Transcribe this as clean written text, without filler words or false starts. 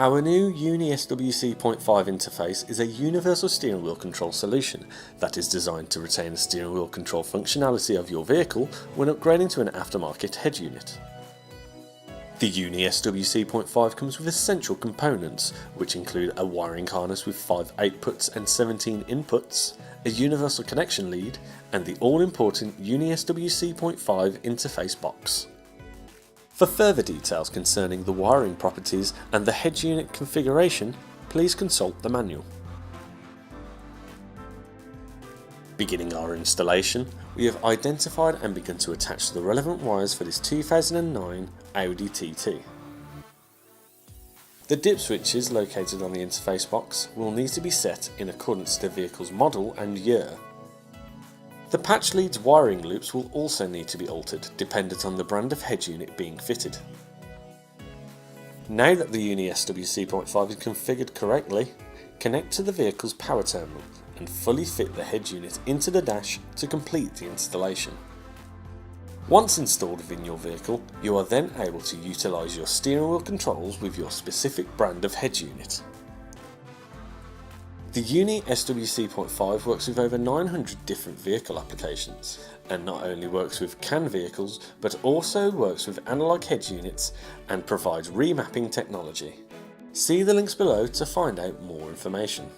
Our new UNI-SWC.5 interface is a universal steering wheel control solution that is designed to retain the steering wheel control functionality of your vehicle when upgrading to an aftermarket head unit. The UNI-SWC.5 comes with essential components, which include a wiring harness with 5 outputs and 17 inputs, a universal connection lead, and the all-important UNI-SWC.5 interface box. For further details concerning the wiring properties and the head unit configuration, please consult the manual. Beginning our installation, we have identified and begun to attach the relevant wires for this 2009 Audi TT. The dip switches located on the interface box will need to be set in accordance to the vehicle's model and year. The patch lead's wiring loops will also need to be altered, dependent on the brand of head unit being fitted. Now that the UNI-SWC.5 is configured correctly, connect to the vehicle's power terminal and fully fit the head unit into the dash to complete the installation. Once installed within your vehicle, you are then able to utilise your steering wheel controls with your specific brand of head unit. The UNI-SWC.5 works with over 900 different vehicle applications, and not only works with CAN vehicles, but also works with analog head units and provides remapping technology. See the links below to find out more information.